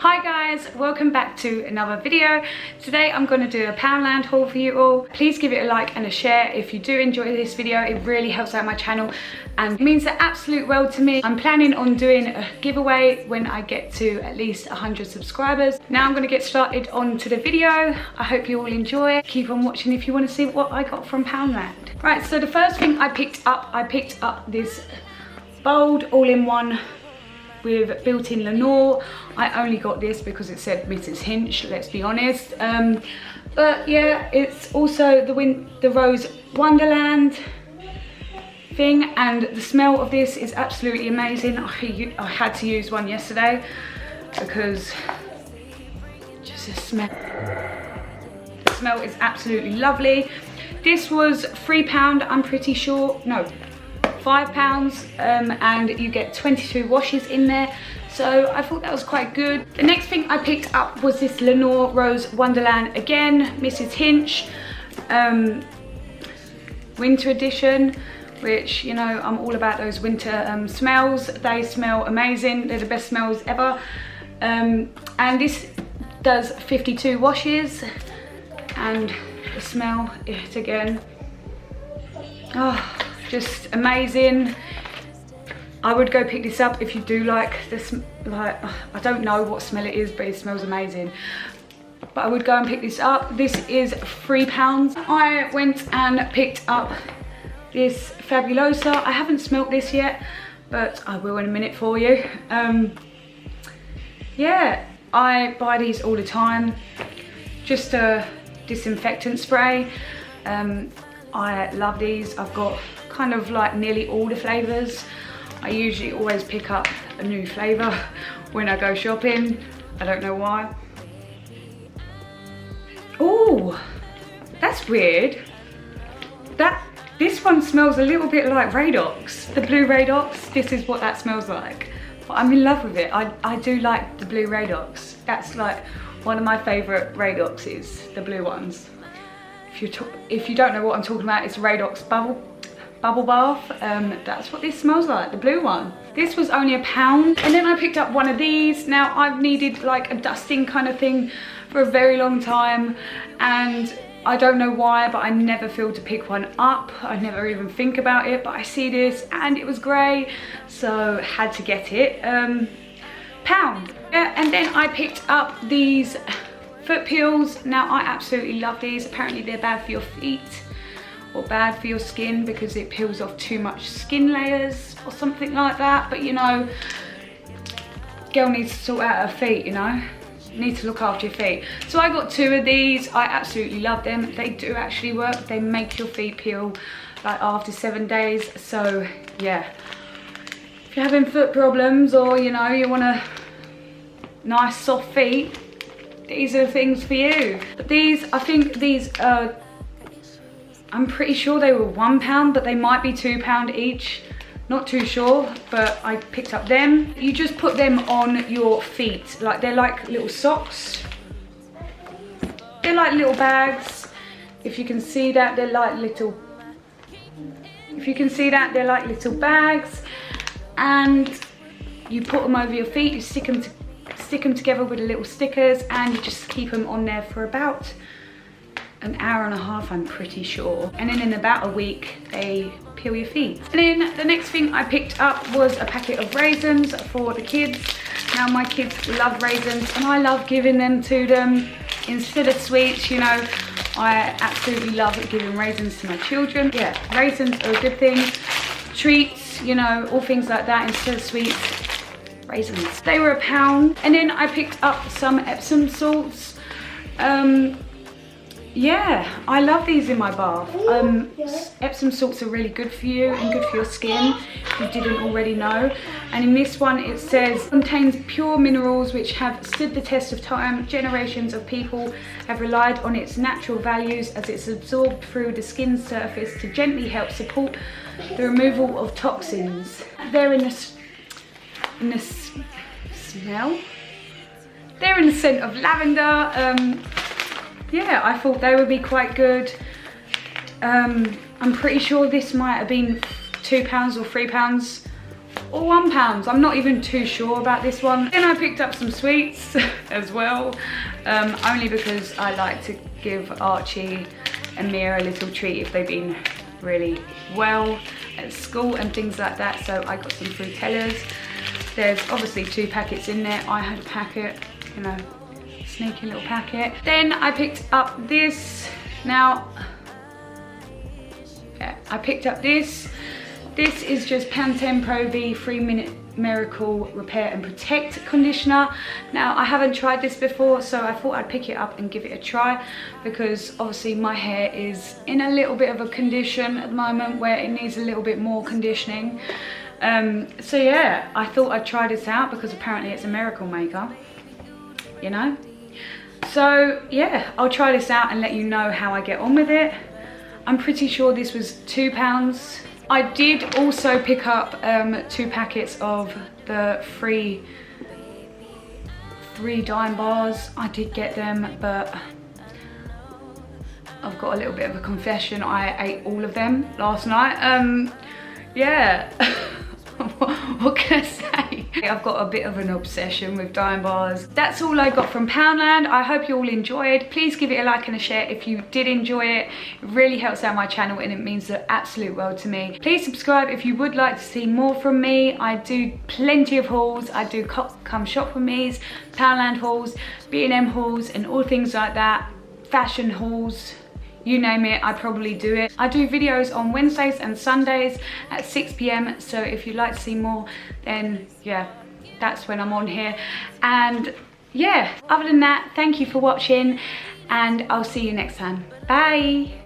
Hi guys, welcome back to another video. Today I'm going to do a Poundland haul for you all. Please give it a like and a share if you do enjoy this video. It really helps out my channel and means the absolute world to me. I'm planning on doing a giveaway when I get to at least 100 subscribers. Now I'm going to get started on to the video. I hope you all enjoy. Keep on watching if you want to see what I got from Poundland. Right, so the first thing I picked up this bold all-in-one with built-in Lenore. I only got this because it said Mrs. Hinch, let's be honest. But yeah, it's also the Rose Wonderland thing, and the smell of this is absolutely amazing. I had to use one yesterday because just the smell is absolutely lovely. This was £3, I'm pretty sure, no, £5, and you get 22 washes in there, so I thought that was quite good. The next thing I picked up was this Lenore Rose Wonderland, again Mrs. Hinch winter edition, which, you know, I'm all about those winter smells. They smell amazing, they're the best smells ever. And this does 52 washes, and the smell, it again, oh, just amazing. I would go pick this up if you do like this. Like, I don't know what smell it is, but it smells amazing. But I would go and pick this up. This is £3. I went and picked up this Fabulosa. I haven't smelt this yet, but I will in a minute for you. Yeah, I buy these all the time. Just a disinfectant spray. I love these. I've got kind of like nearly all the flavours. I usually always pick up a new flavour when I go shopping. I don't know why. Oh, that's weird. This one smells a little bit like Radox, the blue Radox. This is what that smells like. But I'm in love with it. I do like the blue Radox. That's like one of my favourite Radoxes, the blue ones. If you don't know what I'm talking about, it's Radox bubble bath. That's what this smells like, the blue one. This was only £1, and then I picked up one of these. Now, I've needed like a dusting kind of thing for a very long time, and I don't know why, but I never feel to pick one up. I never even think about it, but I see this and it was grey, so had to get it. £1. Yeah, and then I picked up these foot peels. Now, I absolutely love these. Apparently they're bad for your feet or bad for your skin because it peels off too much skin layers or something like that. But you know, girl needs to sort out her feet, you know. You need to look after your feet. So I got 2 of these. I absolutely love them. They do actually work. They make your feet peel like after 7 days. So yeah, if you're having foot problems, or you know, you want a nice soft feet, these are the things for you. But these, I think these are, I'm pretty sure they were £1, but they might be £2 each. Not too sure, but I picked up them. You just put them on your feet. Like, they're like little socks. They're like little bags. If you can see that, they're like little, bags. And you put them over your feet, you stick them together with the little stickers, and you just keep them on there for about an hour and a half, I'm pretty sure. And then in about a week, they peel your feet. And then the next thing I picked up was a packet of raisins for the kids. Now, my kids love raisins, and I love giving them to them instead of sweets, you know. I absolutely love giving raisins to my children. Yeah, raisins are a good thing. Treats, you know, all things like that instead of sweets. Raisins. They were £1. And then I picked up some Epsom Salts. Yeah, I love these in my bath. Epsom salts are really good for you and good for your skin, if you didn't already know. And in this one it says, contains pure minerals which have stood the test of time. Generations of people have relied on its natural values as it's absorbed through the skin surface to gently help support the removal of toxins. They're in the smell. They're in the scent of lavender. Yeah, I thought they would be quite good. I'm pretty sure this might have been £2 or £3. or £1. I'm not even too sure about this one. Then I picked up some sweets as well, only because I like to give Archie and Mia a little treat if they've been really well at school and things like that. So I got some Frutellas. There's obviously 2 packets in there. I had a packet, you know, sneaky little packet. Then I picked up this. Now, yeah, I picked up this. This is just Pantene Pro V 3-minute Miracle Repair and Protect Conditioner. Now, I haven't tried this before, so I thought I'd pick it up and give it a try, because obviously my hair is in a little bit of a condition at the moment where it needs a little bit more conditioning. So yeah, I thought I'd try this out because apparently it's a miracle maker, you know? So yeah, I'll try this out and let you know how I get on with it. I'm pretty sure this was £2. I did also pick up 2 packets of the free 3 dime bars. I did get them, but I've got a little bit of a confession. I ate all of them last night. Yeah. What can I say? I've got a bit of an obsession with dime bars. That's all I got from Poundland. I hope you all enjoyed. Please give it a like and a share if you did enjoy it. It really helps out my channel and it means the absolute world to me. Please subscribe if you would like to see more from me. I do plenty of hauls. I do come shop with me's, Poundland hauls, B&M hauls and all things like that. Fashion hauls. You name it, I probably do it. I do videos on Wednesdays and Sundays at 6 PM. So if you'd like to see more, then yeah, that's when I'm on here. And yeah, other than that, thank you for watching and I'll see you next time. Bye.